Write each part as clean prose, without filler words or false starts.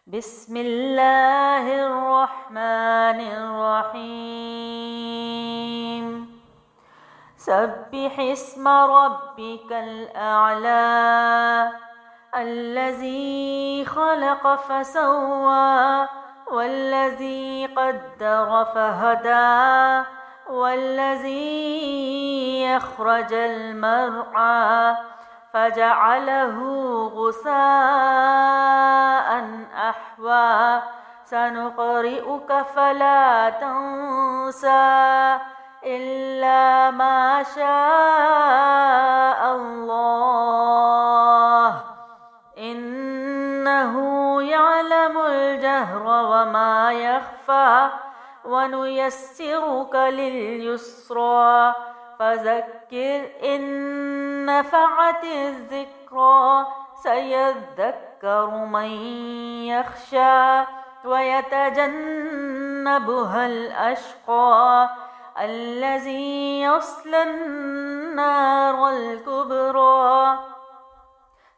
بسم الله الرحمن الرحيم سبح اسم ربك الأعلى الذي خلق فسوى والذي قدر فهدى والذي يخرج المرعى فجعله غثاء أحوى سنقرئك فلا تنسى إلا ما شاء الله إنه يعلم الجهر وما يخفى ونيسرك لليسرى فذكر إن نفعت الذكرى سيذكر من يخشى ويتجنبها الأشقى الذي يصلى النار الكبرى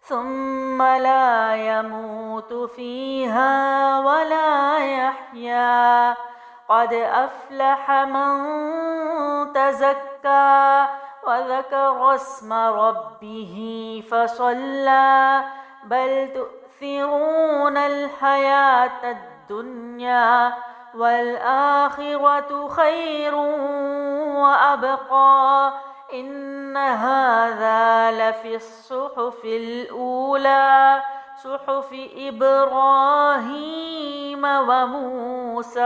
ثم لا يموت فيها ولا يحيا قد أفلح من تزكى وذكر اسم ربه فصلى بل تؤثرون الحياة الدنيا والآخرة خير وأبقى إن هذا لفي الصحف الأولى صحف إبراهيم وموسى.